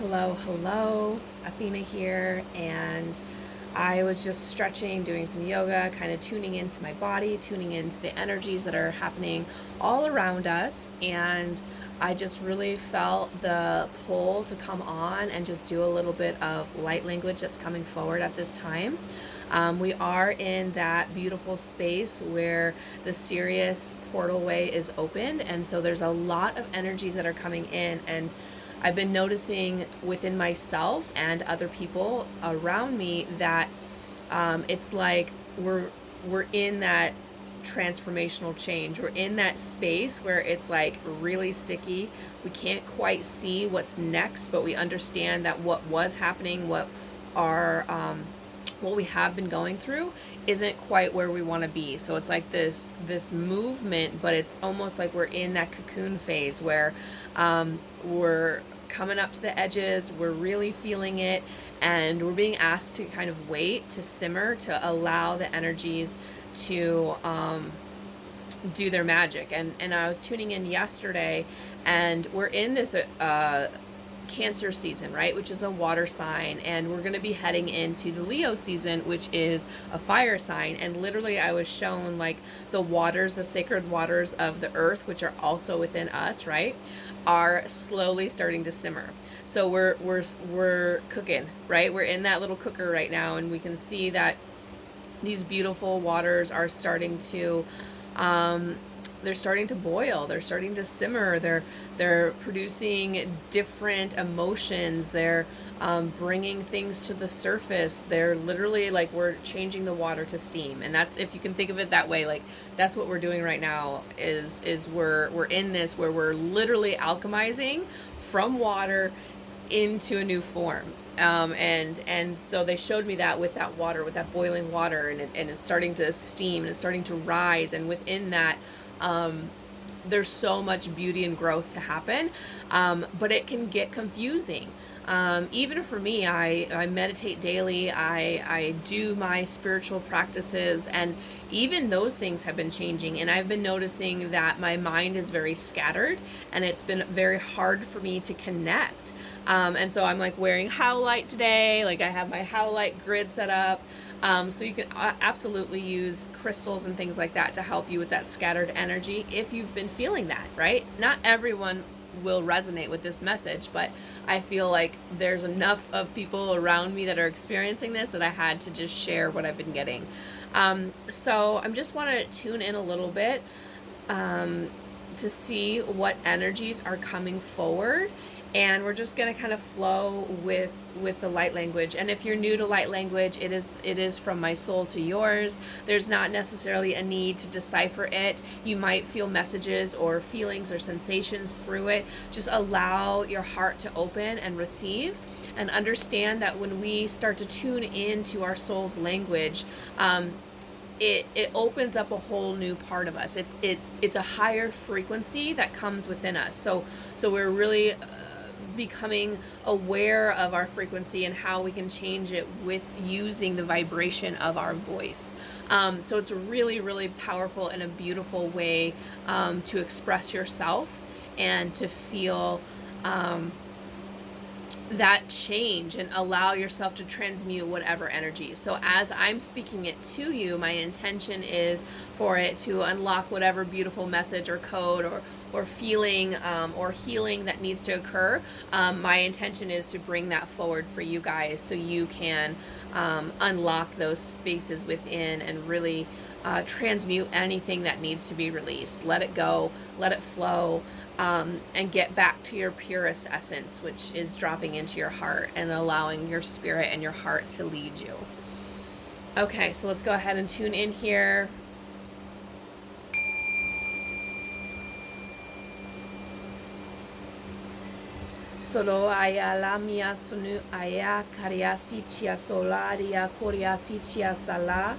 hello, hello. Athena here, and I was just stretching, doing some yoga, kind of tuning into my body, tuning into the energies that are happening all around us, and I just really felt the pull to come on and just do a little bit of light language that's coming forward at this time. We are in that beautiful space where the Sirius portal way is opened, and so there's a lot of energies that are coming in, and I've been noticing within myself and other people around me that it's like we're in that transformational change. We're in that space where it's like really sticky. We can't quite see what's next, but we understand that what was happening, our what we have been going through isn't quite where we want to be. So it's like this movement, but it's almost like we're in that cocoon phase where we're coming up to the edges, we're really feeling it, and we're being asked to kind of wait, to simmer, to allow the energies to do their magic. And I was tuning in yesterday, and we're in this Cancer season, right, which is a water sign, and we're going to be heading into the Leo season, which is a fire sign. And literally I was shown like the waters, the sacred waters of the earth, which are also within us, right, are slowly starting to simmer. So we're cooking, right? We're in that little cooker right now, and we can see that these beautiful waters are starting to they're starting to boil, they're starting to simmer, they're producing different emotions, they're bringing things to the surface. They're literally like, we're changing the water to steam, and that's, if you can think of it that way, like that's what we're doing right now. Is we're in this where we're literally alchemizing from water into a new form. And so they showed me that with that water, with that boiling water, and it's starting to steam and it's starting to rise, and within that there's so much beauty and growth to happen, but it can get confusing. Even for me, I meditate daily, I do my spiritual practices, and even those things have been changing, and I've been noticing that my mind is very scattered, and it's been very hard for me to connect. And so I'm like wearing howlite today, like I have my howlite grid set up. So you can absolutely use crystals and things like that to help you with that scattered energy if you've been feeling that, right? Not everyone will resonate with this message, but I feel like there's enough of people around me that are experiencing this that I had to just share what I've been getting. So I'm just want to tune in a little bit to see what energies are coming forward, and we're just going to kind of flow with the light language. And if you're new to light language, it is from my soul to yours. There's not necessarily a need to decipher it. You might feel messages or feelings or sensations through it. Just allow your heart to open and receive, and understand that when we start to tune into our soul's language, it opens up a whole new part of us. It's a higher frequency that comes within us. So we're really becoming aware of our frequency and how we can change it with using the vibration of our voice. So it's a really, really powerful and a beautiful way to express yourself and to feel that change and allow yourself to transmute whatever energy. So as I'm speaking it to you, my intention is for it to unlock whatever beautiful message or code or feeling or healing that needs to occur. My intention is to bring that forward for you guys so you can unlock those spaces within and really transmute anything that needs to be released. Let it go, let it flow, and get back to your purest essence, which is dropping into your heart and allowing your spirit and your heart to lead you. Okay, so let's go ahead and tune in here. Solo aya la mia sunu aya kariasi chia solaria koriasi chia sala.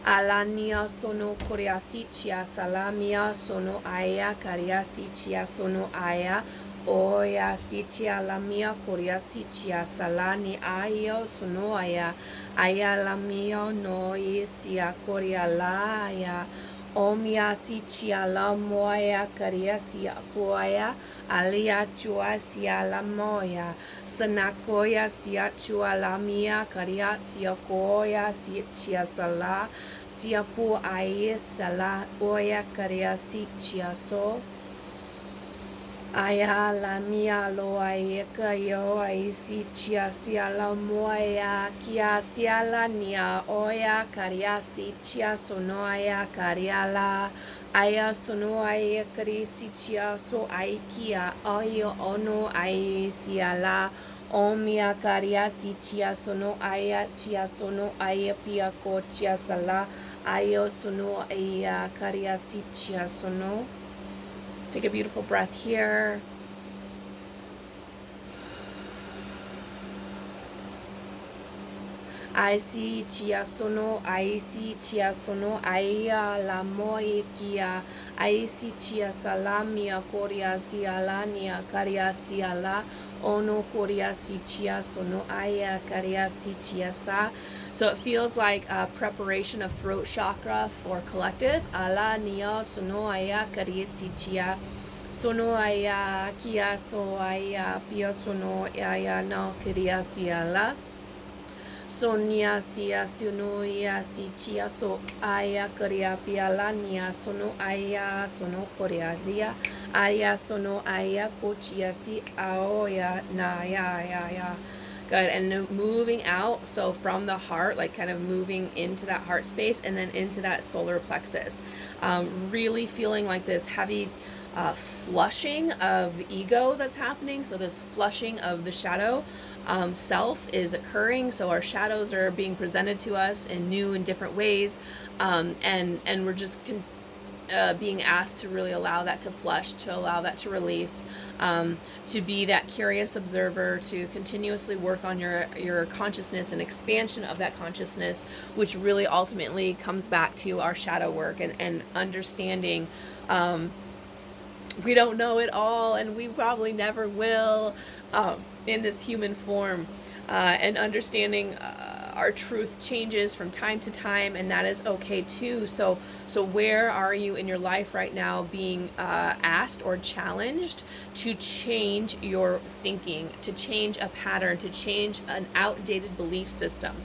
Alania sono koriasi chia salamia sono aya kariasi chia sono aya oya si chia lamia koriasi chia salani aya sono aya lamia no isia koria la aya Omia si chia la moya karia si apoya alia chua sia la moya sanakoya sia chua la mia karia sia koya si chia sala sia pu ai sala oya karia si chia so Aya la mia lo ai ka yo ai si chia sia la moya kia sia la nia oya karia si chia sono aya karia la aya sono ai kari si chia so ai kia ayo ono ai sia la omia karia si chia sono aya chia sono aya pia ko chia sala ayo sono aya karia si chia sono. Take a beautiful breath here. Ai si chia sono, ai si chia sono, aia la moi kia, ai si chia salamia koria si alania karia si ala, ono koria si chia sono, aia karia si chia sa. So it feels like a preparation of throat chakra for collective. Ala nia sono aya karia si chia. Sono aya kia so aya pia sono aya na karia si ala. Sonia sia sono ia si chia so aya korea pialania sono aya sono korea dia aya sono aya kochia si aoya na ya. Good. And moving out, so from the heart, like kind of moving into that heart space and then into that solar plexus. Really feeling like this heavy flushing of ego that's happening. So this flushing of the shadow self is occurring. So our shadows are being presented to us in new and different ways. And we're just being asked to really allow that to flush, to allow that to release, to be that curious observer, to continuously work on your consciousness and expansion of that consciousness, which really ultimately comes back to our shadow work and understanding we don't know it all, and we probably never will in this human form, and understanding our truth changes from time to time, and that is okay too. So where are you in your life right now being asked or challenged to change your thinking, to change a pattern, to change an outdated belief system?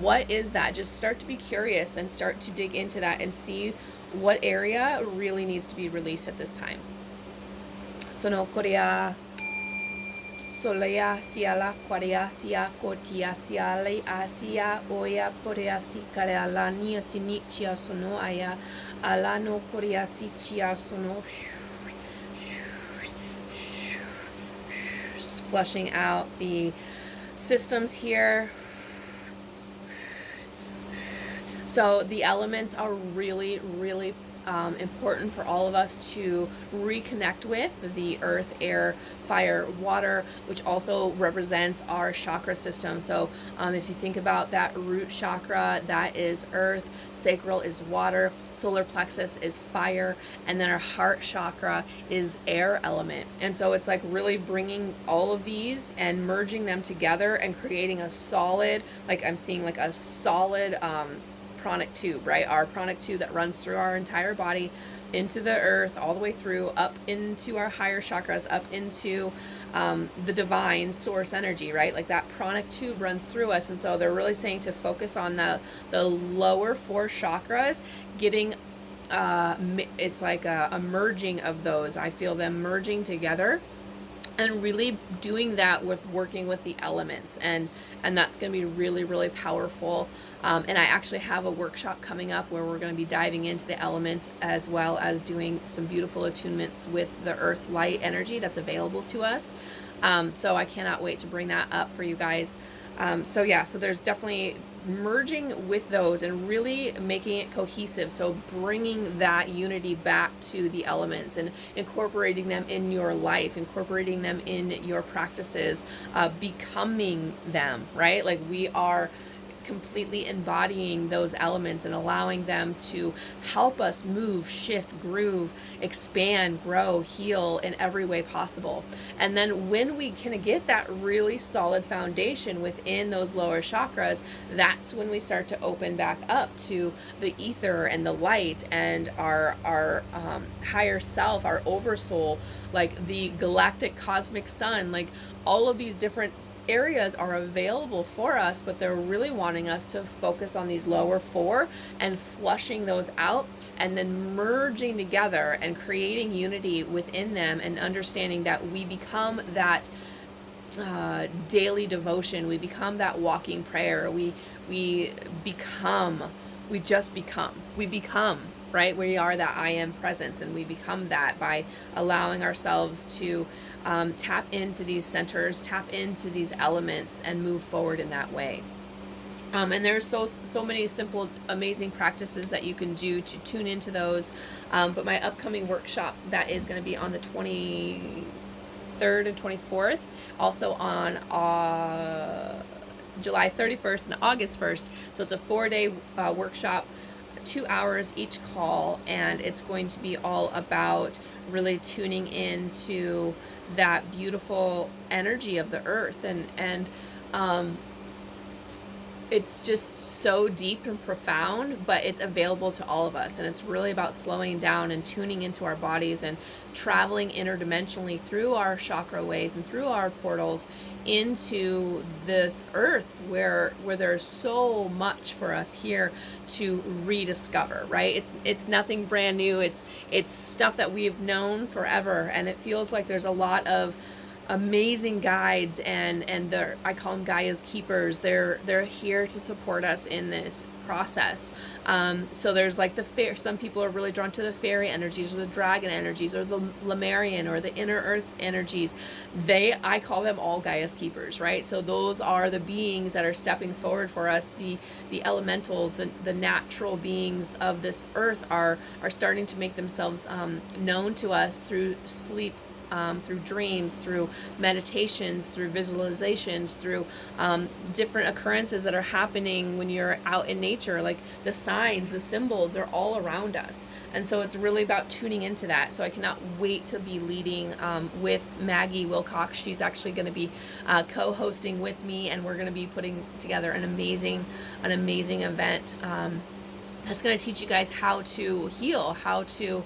What is that? Just start to be curious and start to dig into that and see what area really needs to be released at this time. Sono korea solea siala korea sia kotia siale asia oya korea si karea la nia sinichia sono aya alano korea si chia sono, flushing out the systems here. So the elements are really, really important for all of us to reconnect with: the earth, air, fire, water, which also represents our chakra system. So if you think about that root chakra, that is earth, sacral is water, solar plexus is fire, and then our heart chakra is air element. And so it's like really bringing all of these and merging them together and creating a solid, like I'm seeing like a solid pranic tube, right? Our pranic tube that runs through our entire body, into the earth, all the way through, up into our higher chakras, up into the divine source energy, right? Like that pranic tube runs through us. And so they're really saying to focus on the lower four chakras, getting it's like a merging of those. I feel them merging together, and really doing that with working with the elements, and that's going to be really, really powerful. And I actually have a workshop coming up where we're going to be diving into the elements, as well as doing some beautiful attunements with the earth light energy that's available to us. So I cannot wait to bring that up for you guys. So there's definitely merging with those and really making it cohesive. So bringing that unity back to the elements and incorporating them in your life, incorporating them in your practices, becoming them, right? Like we are completely embodying those elements and allowing them to help us move, shift, groove, expand, grow, heal in every way possible. And then when we can get that really solid foundation within those lower chakras, that's when we start to open back up to the ether and the light and our higher self, our oversoul, like the galactic cosmic sun, like all of these different areas are available for us, but they're really wanting us to focus on these lower four and flushing those out and then merging together and creating unity within them and understanding that we become that daily devotion. We become that walking prayer. We just become, right? We are that I am presence, and we become that by allowing ourselves to tap into these centers, tap into these elements, and move forward in that way. And there's so many simple, amazing practices that you can do to tune into those. But my upcoming workshop, that is going to be on the 23rd and 24th, also on July 31st and August 1st. So it's a 4-day workshop, 2 hours each call, and it's going to be all about really tuning into that beautiful energy of the earth, and it's just so deep and profound, but it's available to all of us. And it's really about slowing down and tuning into our bodies and traveling interdimensionally through our chakra ways and through our portals into this earth where there's so much for us here to rediscover, right? It's nothing brand new. It's stuff that we've known forever, and it feels like there's a lot of amazing guides, and I call them Gaia's keepers. They're here to support us in this process. So there's like the fair. Some people are really drawn to the fairy energies, or the dragon energies, or the Lemurian, or the inner earth energies. I call them all Gaia's keepers, right? So those are the beings that are stepping forward for us. The elementals, the natural beings of this earth are starting to make themselves known to us through sleep, through dreams, through meditations, through visualizations, through different occurrences that are happening when you're out in nature, like the signs, the symbols, they're all around us. And so it's really about tuning into that. So I cannot wait to be leading with Maggie Wilcox. She's actually going to be co-hosting with me, and we're going to be putting together an amazing event that's going to teach you guys how to heal, how to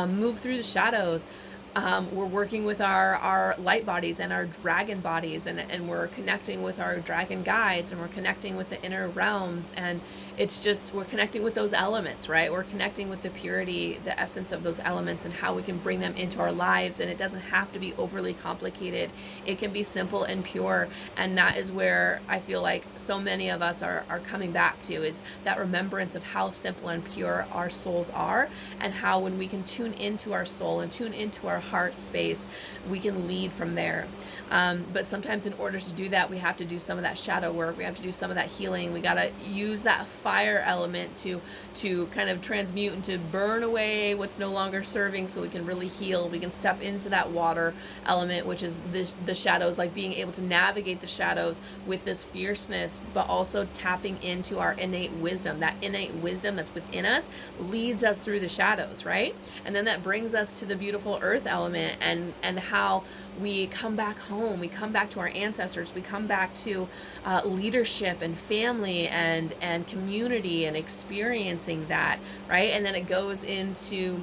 move through the shadows. We're working with our light bodies and our dragon bodies, and we're connecting with our dragon guides, and we're connecting with the inner realms, and it's just, we're connecting with those elements, right? We're connecting with the purity, the essence of those elements, and how we can bring them into our lives. And it doesn't have to be overly complicated. It can be simple and pure. And that is where I feel like so many of us are coming back to, is that remembrance of how simple and pure our souls are, and how when we can tune into our soul and tune into our heart space, we can lead from there. But sometimes in order to do that, we have to do some of that shadow work. We have to do some of that healing. We got to use that fire element to kind of transmute and to burn away what's no longer serving, so we can really heal. We can step into that water element, which is the shadows, like being able to navigate the shadows with this fierceness, but also tapping into our innate wisdom. That innate wisdom that's within us leads us through the shadows, right? And then that brings us to the beautiful earth element, and how we come back home, we come back to our ancestors, we come back to leadership and family and community and experiencing that, right? And then it goes into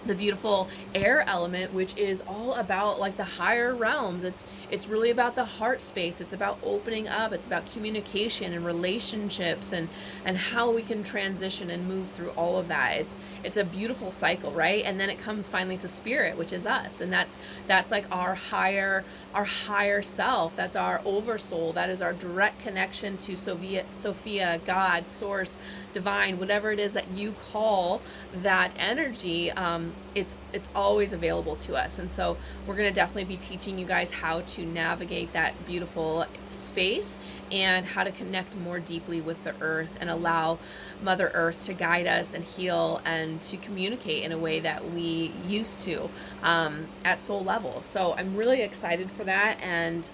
the beautiful air element, which is all about like the higher realms. It's really about the heart space. It's about opening up. It's about communication and relationships, and how we can transition and move through all of that. It's a beautiful cycle, right? And then it comes finally to spirit, which is us, and that's like our higher self. That's our oversoul. That is our direct connection to Sophia, God, source, divine, whatever it is that you call that energy. It's always available to us. And so we're going to definitely be teaching you guys how to navigate that beautiful space, and how to connect more deeply with the earth, and allow Mother Earth to guide us and heal, and to communicate in a way that we used to at soul level. So I'm really excited for that, and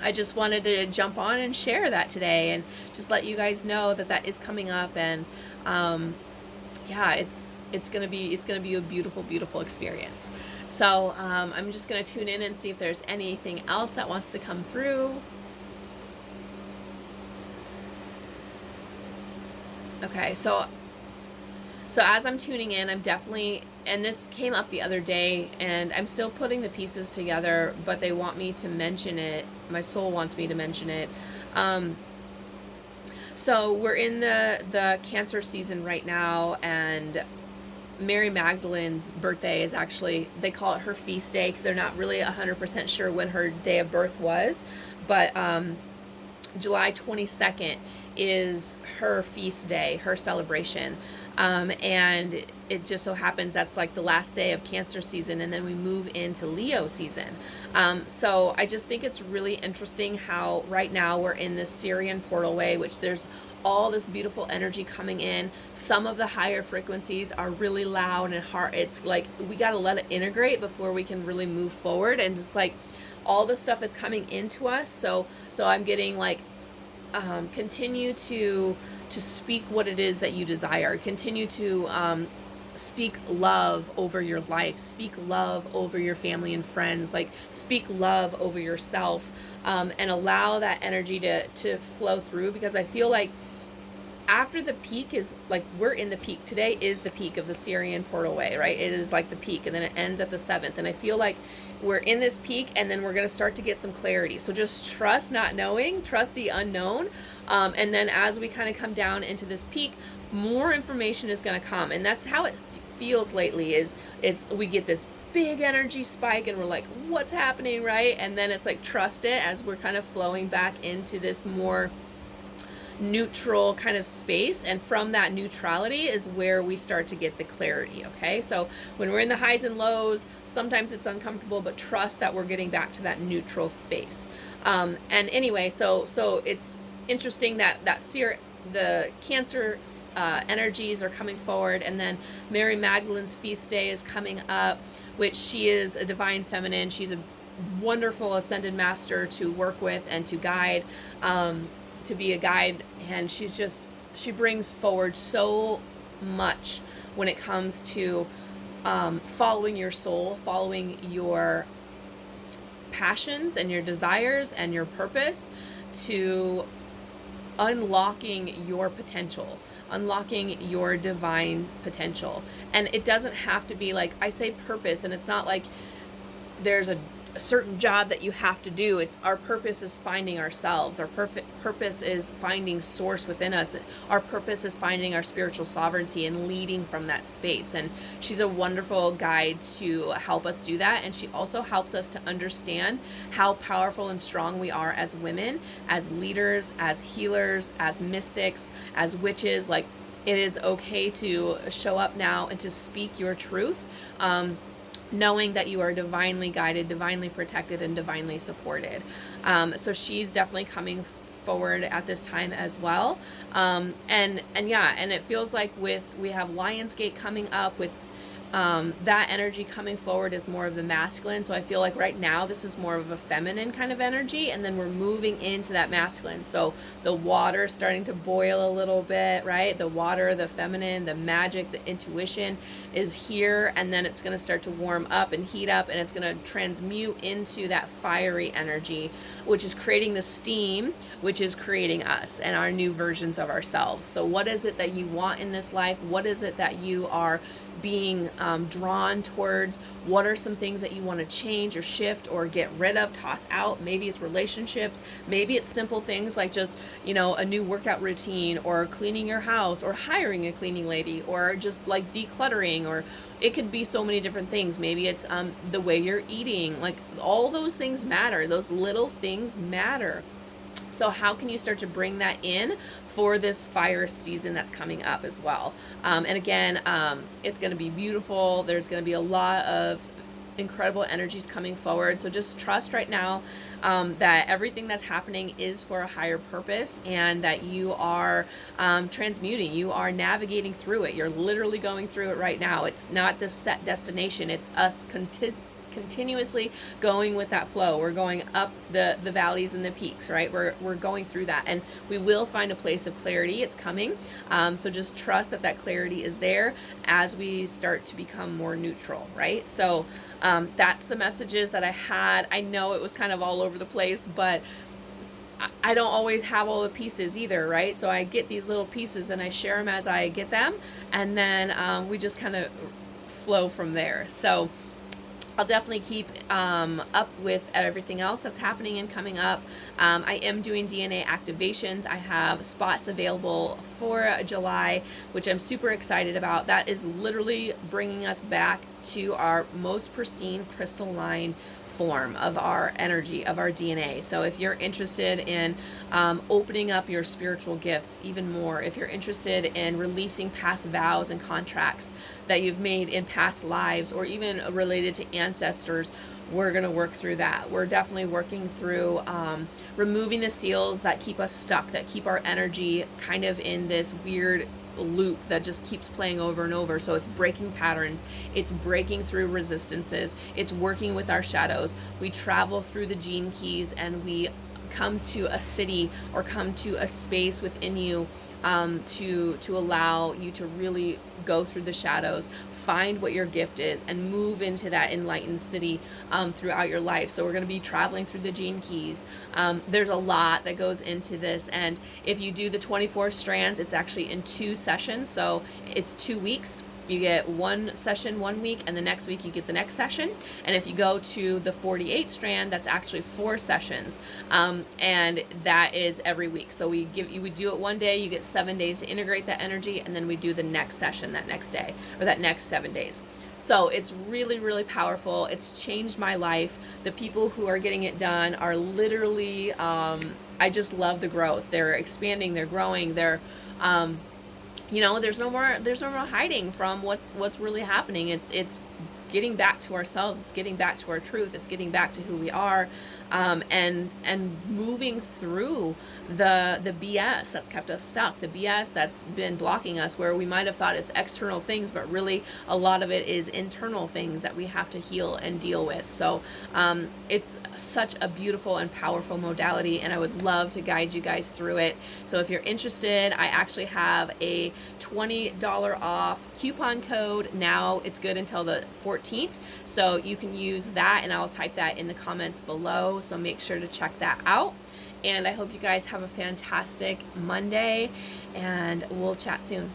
I just wanted to jump on and share that today, and just let you guys know that that is coming up. And yeah, it's gonna be a beautiful experience. So I'm just gonna tune in and see if there's anything else that wants to come through. Okay, so as I'm tuning in, I'm definitely, and this came up the other day, and I'm still putting the pieces together, but they want me to mention it. My soul wants me to mention it. So we're in the Cancer season right now, and Mary Magdalene's birthday is actually, they call it her feast day because they're not really 100% sure when her day of birth was, but July 22nd is her feast day, her celebration. And it just so happens that's like the last day of Cancer season, and then we move into Leo season. So I just think it's really interesting how right now we're in this Syrian portal way, which there's all this beautiful energy coming in. Some of the higher frequencies are really loud and hard. It's like we got to let it integrate before we can really move forward. And it's like all this stuff is coming into us. So I'm getting like, continue to speak what it is that you desire. Continue to speak love over your life. Speak love over your family and friends. Like, speak love over yourself, and allow that energy to flow through, because I feel like after the peak is like, we're in the peak. Today is the peak of the Syrian portal way, right? It is like the peak, and then it ends at the 7th. And I feel like we're in this peak, and then we're going to start to get some clarity. So just trust not knowing, trust the unknown. And then as we kind of come down into this peak, more information is going to come. And that's how it feels lately, is we get this big energy spike and we're like, what's happening, right? And then it's like, trust it as we're kind of flowing back into this more neutral kind of space, and from that neutrality is where we start to get the clarity. Okay, so when we're in the highs and lows, sometimes it's uncomfortable, but trust that we're getting back to that neutral space. And anyway, so it's interesting that the Cancer energies are coming forward, and then Mary Magdalene's feast day is coming up, which she is a divine feminine. She's a wonderful ascended master to work with and to guide, to be a guide, and she brings forward so much when it comes to following your soul, following your passions and your desires and your purpose, to unlocking your potential, unlocking your divine potential. And it doesn't have to be like, I say purpose, and it's not like there's a certain job that you have to do. It's our purpose is finding ourselves. Our purpose is finding source within us. Our purpose is finding our spiritual sovereignty and leading from that space. And she's a wonderful guide to help us do that. And she also helps us to understand how powerful and strong we are as women, as leaders, as healers, as mystics, as witches. Like, it is okay to show up now and to speak your truth, knowing that you are divinely guided, divinely protected, and divinely supported. So she's definitely coming forward at this time as well. And it feels like we have Lionsgate coming up with that energy coming forward is more of the masculine. So I feel like right now this is more of a feminine kind of energy, and then we're moving into that masculine. So the water is starting to boil a little bit, right? The water, the feminine, the magic, the intuition is here, and then it's going to start to warm up and heat up, and it's going to transmute into that fiery energy, which is creating the steam, which is creating us and our new versions of ourselves. So what is it that you want in this life? What is it that you are being drawn towards? What are some things that you want to change or shift or get rid of, toss out? Maybe it's relationships, maybe it's simple things like just, a new workout routine, or cleaning your house, or hiring a cleaning lady, or just like decluttering, or it could be so many different things. Maybe it's the way you're eating. Like, all those things matter. Those little things matter. So how can you start to bring that in for this fire season that's coming up as well? And again, it's going to be beautiful. There's going to be a lot of incredible energies coming forward. So just trust right now that everything that's happening is for a higher purpose, and that you are transmuting. You are navigating through it. You're literally going through it right now. It's not this set destination. It's us continuously going with that flow. We're going up the valleys and the peaks, right? We're going through that, and we will find a place of clarity. It's coming. So just trust that that clarity is there as we start to become more neutral, right? So that's the messages that I had. I know it was kind of all over the place, but I don't always have all the pieces either, right? So I get these little pieces and I share them as I get them, and then we just kind of flow from there. So I'll definitely keep up with everything else that's happening and coming up. I am doing DNA activations. I have spots available for July, which I'm super excited about. That is literally bringing us back to our most pristine crystalline form of our energy, of our DNA. So if you're interested in opening up your spiritual gifts even more, if you're interested in releasing past vows and contracts that you've made in past lives, or even related to ancestors, we're going to work through that. We're definitely working through removing the seals that keep us stuck, that keep our energy kind of in this weird loop that just keeps playing over and over. So it's breaking patterns, it's breaking through resistances, it's working with our shadows. We travel through the gene keys and we come to a city or come to a space within you to allow you to really go through the shadows, find what your gift is, and move into that enlightened city throughout your life. So we're going to be traveling through the gene keys. There's a lot that goes into this, and if you do the 24 strands, it's actually in 2 sessions, so it's 2 weeks. You get 1 session 1 week, and the next week you get the next session. And if you go to the 48 strand, that's actually 4 sessions, and that is every week. So we do it one day, you get 7 days to integrate that energy, and then we do the next session that next day, or that next 7 days. So it's really, really powerful. It's changed my life. The people who are getting it done are literally, I just love the growth. They're expanding, they're growing, they're there's no more hiding from what's really happening. It's getting back to ourselves, it's getting back to our truth, it's getting back to who we are, and moving through the BS that's kept us stuck, the BS that's been blocking us, where we might have thought it's external things, but really a lot of it is internal things that we have to heal and deal with. So it's such a beautiful and powerful modality, and I would love to guide you guys through it. So if you're interested, I actually have a $20 off coupon code now. It's good until the 14th, so you can use that, and I'll type that in the comments below, so make sure to check that out. And I hope you guys have a fantastic Monday, and we'll chat soon.